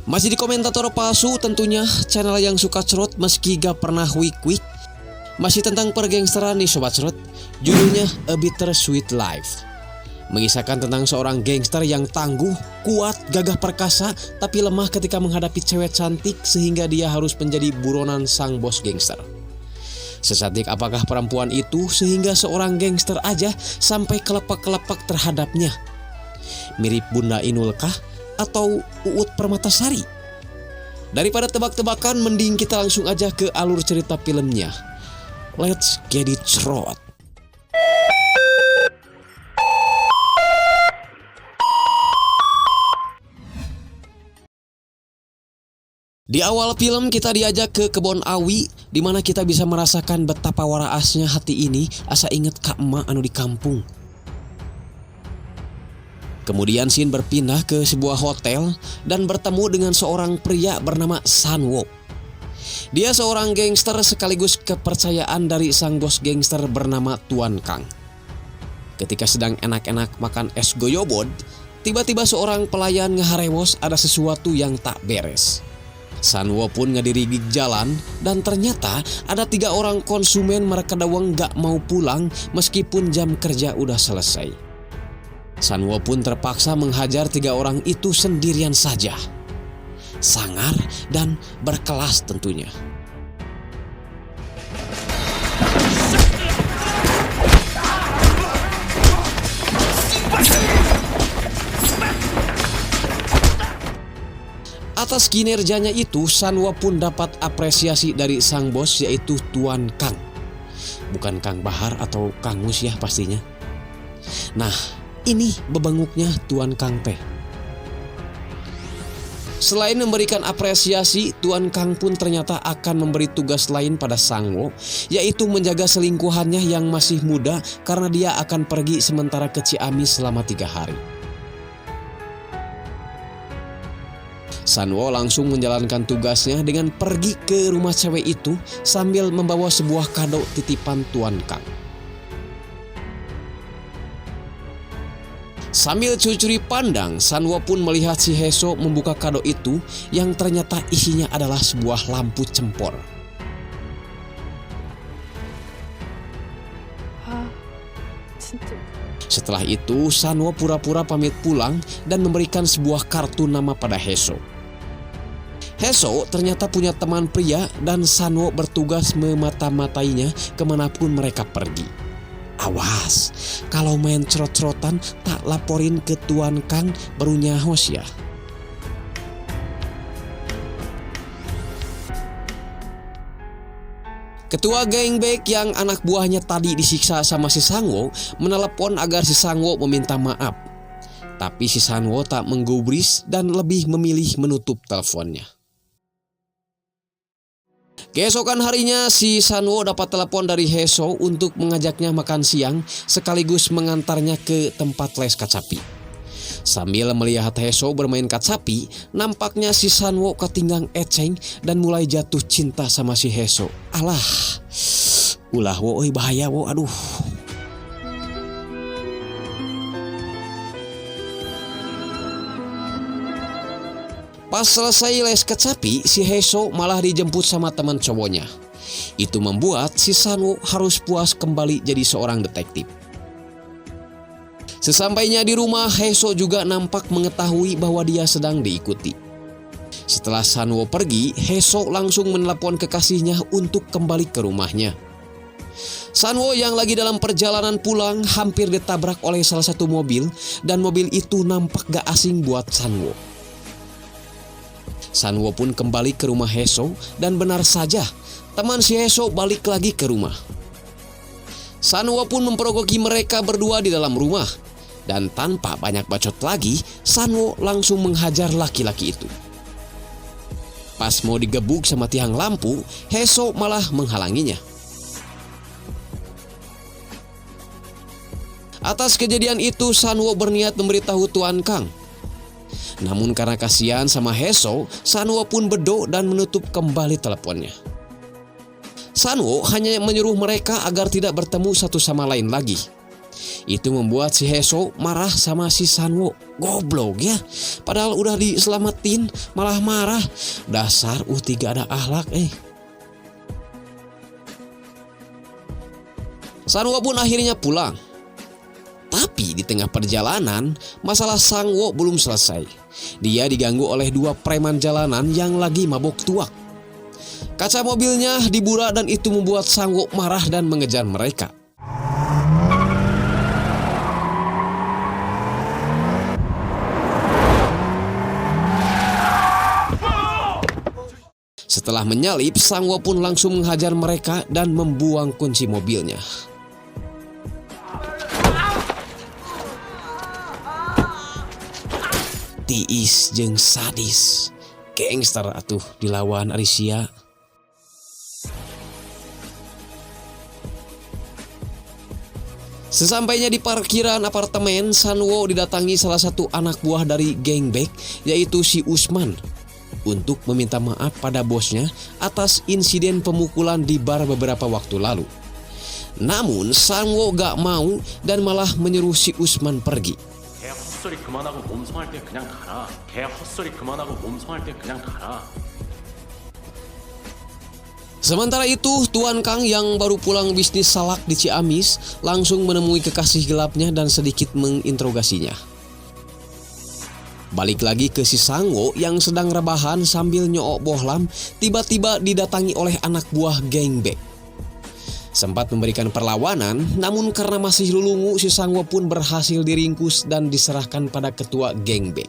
Masih di komentator palsu tentunya, channel yang suka cerot meski gak pernah wik-wik. Masih tentang pergangsteran nih sobat cerot, judulnya A Bittersweet Life. Mengisahkan tentang seorang gangster yang tangguh, kuat, gagah perkasa, tapi lemah ketika menghadapi cewek cantik sehingga dia harus menjadi buronan sang bos gangster. Secantik apakah perempuan itu sehingga seorang gangster aja sampai kelepak-kelepak terhadapnya? Mirip Bunda Inul kah? Atau Uut Permatasari? Daripada tebak-tebakan, mending kita langsung aja ke alur cerita filmnya. Let's get it cerot. Di awal film kita diajak ke kebun awi, di mana kita bisa merasakan betapa waraasnya hati ini asa inget ka emak anu di kampung. Kemudian scene berpindah ke sebuah hotel dan bertemu dengan seorang pria bernama Sanwo. Dia seorang gangster sekaligus kepercayaan dari sang bos gangster bernama Tuan Kang. Ketika sedang enak-enak makan es goyobod, tiba-tiba seorang pelayan ngeharewos ada sesuatu yang tak beres. Sanwo pun ngediri di jalan dan ternyata ada 3 orang konsumen mereka dawang gak mau pulang meskipun jam kerja udah selesai. Sanwo pun terpaksa menghajar 3 orang itu sendirian saja. Sangar dan berkelas tentunya. Atas kinerjanya itu, Sanwo pun dapat apresiasi dari sang bos yaitu Tuan Kang. Bukan Kang Bahar atau Kang Mus ya pastinya. Nah, ini bebanguknya Tuan Kang teh. Selain memberikan apresiasi, Tuan Kang pun ternyata akan memberi tugas lain pada Sanwo, yaitu menjaga selingkuhannya yang masih muda karena dia akan pergi sementara ke Ciamis selama 3 hari. Sanwo langsung menjalankan tugasnya dengan pergi ke rumah cewek itu sambil membawa sebuah kado titipan Tuan Kang. Sambil curi-curi pandang, Sanwo pun melihat si Heso membuka kado itu yang ternyata isinya adalah sebuah lampu cempor. Setelah itu, Sanwo pura-pura pamit pulang dan memberikan sebuah kartu nama pada Heso. Heso ternyata punya teman pria dan Sanwo bertugas memata-matainya kemanapun mereka pergi. Awas, kalau main cerot-cerotan tak laporin ke Tuan Kang baru nyahos ya. Ketua geng bek yang anak buahnya tadi disiksa sama si Sanwo menelepon agar si Sanwo meminta maaf. Tapi si Sanwo tak menggubris dan lebih memilih menutup teleponnya. Keesokan harinya si Sanwo dapat telepon dari Heso untuk mengajaknya makan siang sekaligus mengantarnya ke tempat les kacapi. Sambil melihat Heso bermain kacapi, nampaknya si Sanwo ketinggang eceng dan mulai jatuh cinta sama si Heso. Alah, ulah wo, bahaya wo, aduh. Pas selesai les kecapi, si Heso malah dijemput sama teman cowoknya. Itu membuat si Sanwo harus puas kembali jadi seorang detektif. Sesampainya di rumah, Heso juga nampak mengetahui bahwa dia sedang diikuti. Setelah Sanwo pergi, Heso langsung menelepon kekasihnya untuk kembali ke rumahnya. Sanwo yang lagi dalam perjalanan pulang hampir ditabrak oleh salah satu mobil dan mobil itu nampak gak asing buat Sanwo. Sanwo pun kembali ke rumah Heso dan benar saja teman si Heso balik lagi ke rumah. Sanwo pun memperogoki mereka berdua di dalam rumah dan tanpa banyak bacot lagi, Sanwo langsung menghajar laki-laki itu. Pas mau digebuk sama tiang lampu, Heso malah menghalanginya. Atas kejadian itu, Sanwo berniat memberitahu Tuan Kang. Namun karena kasihan sama Heso, Sanwo pun bedok dan menutup kembali teleponnya. Sanwo hanya menyuruh mereka agar tidak bertemu satu sama lain lagi. Itu membuat si Heso marah sama si Sanwo. Goblok ya, padahal udah diselamatin malah marah. Dasar tidak ada akhlak Sanwo pun akhirnya pulang. Tapi di tengah perjalanan, masalah Sanwo belum selesai. Dia diganggu oleh dua preman jalanan yang lagi mabok tuak. Kaca mobilnya diburak dan itu membuat Sanwo marah dan mengejar mereka. Setelah menyalip, Sanwo pun langsung menghajar mereka dan membuang kunci mobilnya. Tiis jeung sadis, gangster atuh dilawan Arisia. Sesampainya di parkiran apartemen, Sanwo didatangi salah satu anak buah dari geng Bek, yaitu si Usman, untuk meminta maaf pada bosnya atas insiden pemukulan di bar beberapa waktu lalu. Namun Sanwo gak mau dan malah menyuruh si Usman pergi. 헛소리 그만하고 몸송할 때 그냥 가라. 개 헛소리 그만하고 몸송할 때 그냥 가라. Sementara itu, Tuan Kang yang baru pulang bisnis salak di Ciamis langsung menemui kekasih gelapnya dan sedikit menginterogasinya. Balik lagi ke si Sanwo yang sedang rebahan sambil nyook bohlam, tiba-tiba didatangi oleh anak buah geng Bek. Sempat memberikan perlawanan, namun karena masih lulungu, si Sanwo pun berhasil diringkus dan diserahkan pada ketua geng Bek.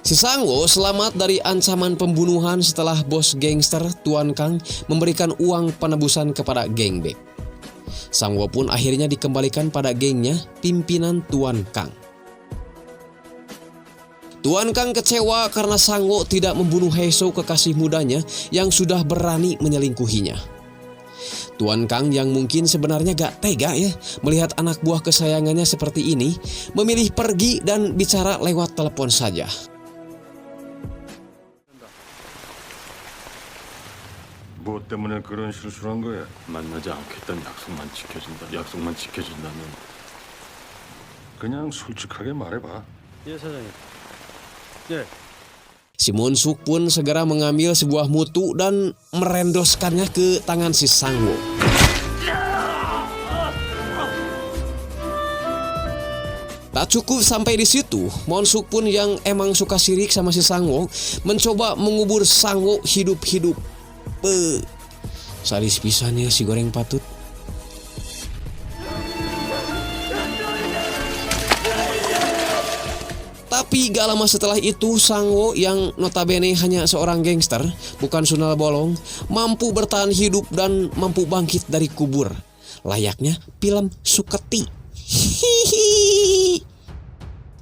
Si Sanwo selamat dari ancaman pembunuhan setelah bos gangster Tuan Kang memberikan uang penebusan kepada geng Bek. Sanwo pun akhirnya dikembalikan pada gengnya, pimpinan Tuan Kang. Tuan Kang kecewa karena Sanwo tidak membunuh Heso, kekasih mudanya yang sudah berani menyelingkuhinya. Tuan Kang yang mungkin sebenarnya gak tega ya melihat anak buah kesayangannya seperti ini, memilih pergi dan bicara lewat telepon saja. 뭐 때문에 그런 실수를 한 거야? 만나지 않겠다는 약속만 지켜준다면. 그냥 솔직하게 말해봐. 예, 사장님. Si Monsuk pun segera mengambil sebuah mutu dan merendoskannya ke tangan si Sanwo. Tak cukup sampai di situ, Monsuk pun yang emang suka sirik sama si Sanwo mencoba mengubur Sanwo hidup-hidup. Sadis pisan ya si goreng patut. Tapi gak lama setelah itu, Sanwo yang notabene hanya seorang gangster, bukan sundal bolong, mampu bertahan hidup dan mampu bangkit dari kubur. Layaknya film Suketi.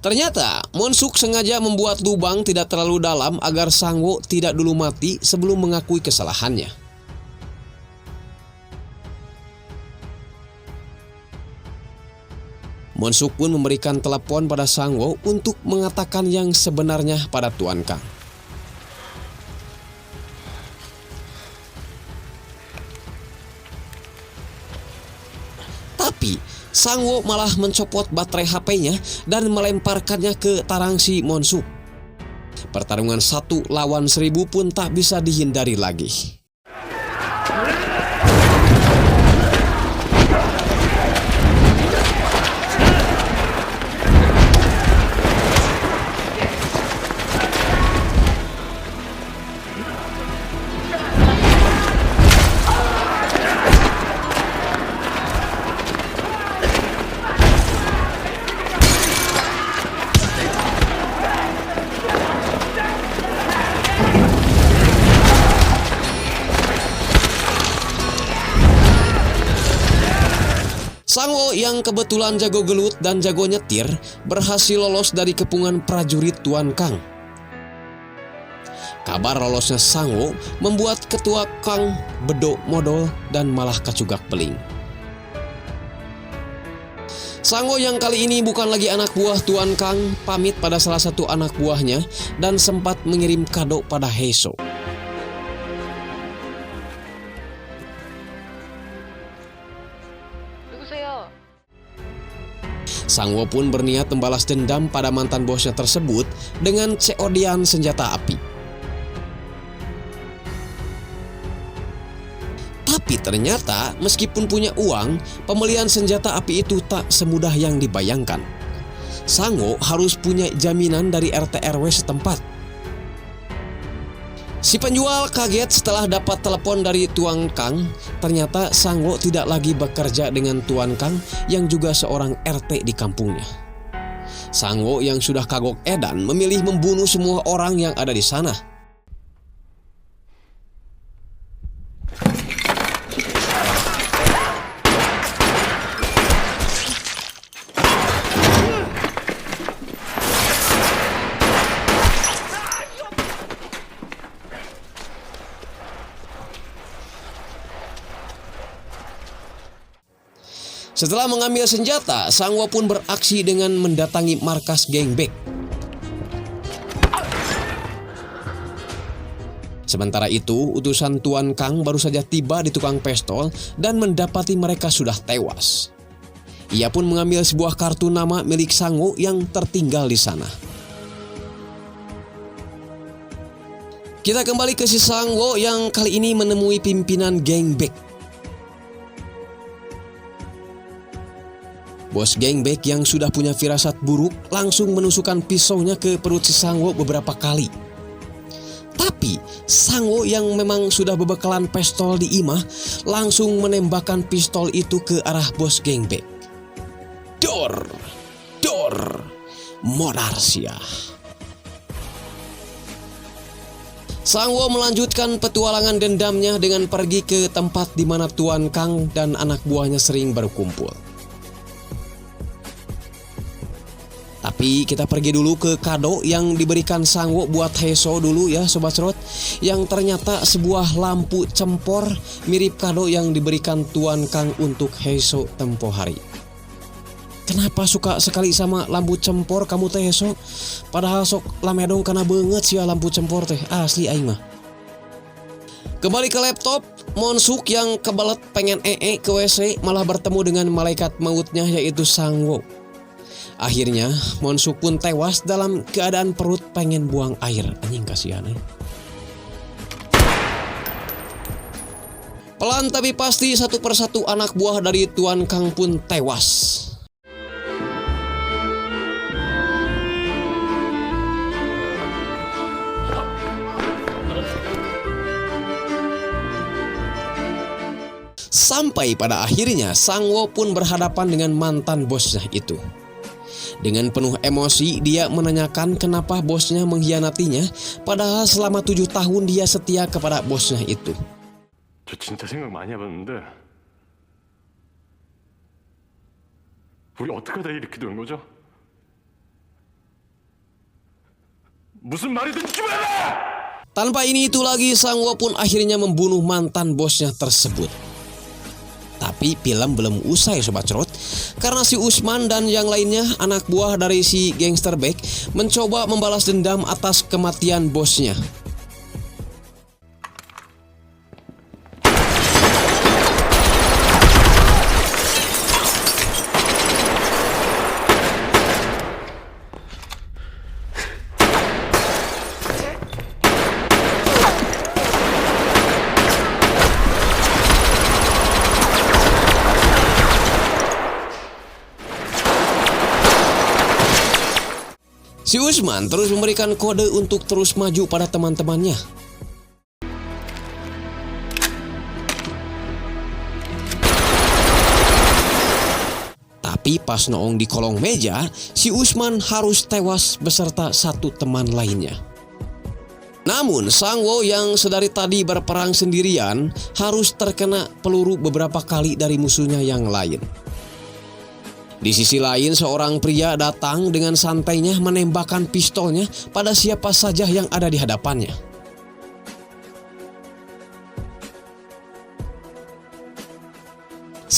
Ternyata Monsuk sengaja membuat lubang tidak terlalu dalam agar Sanwo tidak dulu mati sebelum mengakui kesalahannya. Monsuk pun memberikan telepon pada Sanwo untuk mengatakan yang sebenarnya pada Tuan Kang. Tapi Sanwo malah mencopot baterai HP-nya dan melemparkannya ke tarang si Monsuk. Pertarungan 1 lawan 1000 pun tak bisa dihindari lagi. Sanwo yang kebetulan jago gelut dan jago nyetir berhasil lolos dari kepungan prajurit Tuan Kang. Kabar lolosnya Sangwo membuat ketua Kang bedok modal dan malah kacugak beling. Sangwo yang kali ini bukan lagi anak buah Tuan Kang pamit pada salah satu anak buahnya dan sempat mengirim kado pada Heiso. Sangwo pun berniat membalas dendam pada mantan bosnya tersebut dengan COD-an senjata api. Tapi ternyata meskipun punya uang, pembelian senjata api itu tak semudah yang dibayangkan. Sangwo harus punya jaminan dari RT RW setempat. Si penjual kaget setelah dapat telepon dari Tuan Kang. Ternyata Sangwo tidak lagi bekerja dengan Tuan Kang yang juga seorang RT di kampungnya. Sangwo yang sudah kagok edan memilih membunuh semua orang yang ada di sana. Setelah mengambil senjata, Sangwo pun beraksi dengan mendatangi markas geng Baek. Sementara itu, utusan Tuan Kang baru saja tiba di tukang pistol dan mendapati mereka sudah tewas. Ia pun mengambil sebuah kartu nama milik Sangwo yang tertinggal di sana. Kita kembali ke si Sangwo yang kali ini menemui pimpinan geng Baek. Bos geng Baek yang sudah punya firasat buruk langsung menusukkan pisaunya ke perut si Sangwo beberapa kali. Tapi Sangwo yang memang sudah berbekalan pistol di imah langsung menembakkan pistol itu ke arah bos geng Baek. Dor, Monarsia. Sangwo melanjutkan petualangan dendamnya dengan pergi ke tempat di mana Tuan Kang dan anak buahnya sering berkumpul. Tapi kita pergi dulu ke kado yang diberikan Sangwo buat Heiso dulu ya Sobat Cerot. Yang ternyata sebuah lampu cempor mirip kado yang diberikan Tuan Kang untuk Heiso tempo hari. Kenapa suka sekali sama lampu cempor kamu teh Heiso? Padahal sok lamedong karena banget sih lampu cempor teh, asli aing mah. Kembali ke laptop, Monsuk yang kebelet pengen ke WC malah bertemu dengan malaikat mautnya yaitu Sangwo. Akhirnya Monsuk pun tewas dalam keadaan perut pengen buang air. Anjing kasihan Pelan tapi pasti satu persatu anak buah dari Tuan Kang pun tewas. Sampai pada akhirnya Sangwo pun berhadapan dengan mantan bosnya itu. Dengan penuh emosi, dia menanyakan kenapa bosnya mengkhianatinya, padahal selama 7 tahun dia setia kepada bosnya itu. 저 진짜 생각 많이 해봤는데 우리 어떻게 하다 이렇게 된 거죠? 무슨 말이든 gimana? Tanpa ini itu lagi, Sangwo pun akhirnya membunuh mantan bosnya tersebut. Tapi film belum usai Sobat Cerot, karena si Usman dan yang lainnya anak buah dari si gangster Baek mencoba membalas dendam atas kematian bosnya. Si Usman terus memberikan kode untuk terus maju pada teman-temannya. Tapi pas noong di kolong meja, si Usman harus tewas beserta satu teman lainnya. Namun Sangwo yang sedari tadi berperang sendirian harus terkena peluru beberapa kali dari musuhnya yang lain. Di sisi lain, seorang pria datang dengan santainya menembakkan pistolnya pada siapa saja yang ada di hadapannya.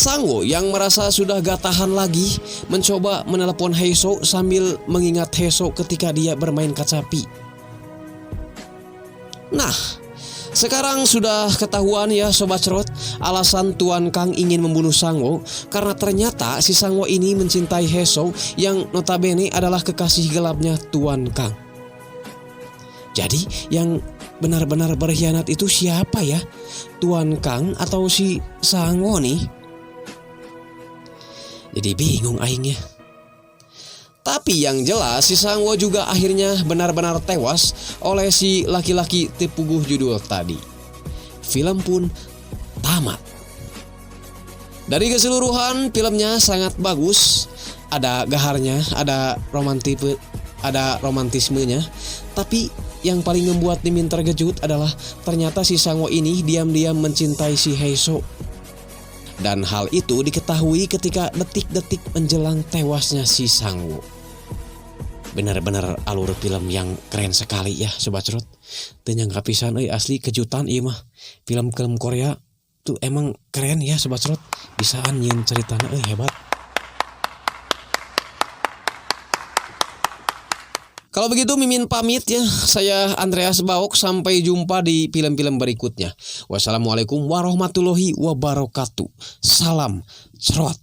Sangwo yang merasa sudah gak tahan lagi mencoba menelepon Heiso sambil mengingat Heiso ketika dia bermain kacapi. Nah, sekarang sudah ketahuan ya Sobat Cerot, alasan Tuan Kang ingin membunuh Sangwo karena ternyata si Sangwo ini mencintai Heiso yang notabene adalah kekasih gelapnya Tuan Kang. Jadi yang benar-benar berkhianat itu siapa ya? Tuan Kang atau si Sangwo nih? Jadi bingung aingnya. Tapi yang jelas si Sangwo juga akhirnya benar-benar tewas oleh si laki-laki tepuguh judul tadi. Film pun tamat. Dari keseluruhan filmnya sangat bagus. Ada gaharnya, ada romantismenya. Tapi yang paling membuat Mimin terkejut adalah ternyata si Sangwo ini diam-diam mencintai si Heiso. Dan hal itu diketahui ketika detik-detik menjelang tewasnya si Sangwo. Benar-benar alur film yang keren sekali ya Sobat Cerot. Tenyangka pisan asli kejutan ieu mah. Film-film Korea tuh emang keren ya Sobat Cerot. Bisaan nyin ceritana hebat. Kalau begitu Mimin pamit ya. Saya Andreas Baok, sampai jumpa di film-film berikutnya. Wassalamualaikum warahmatullahi wabarakatuh. Salam Cerot.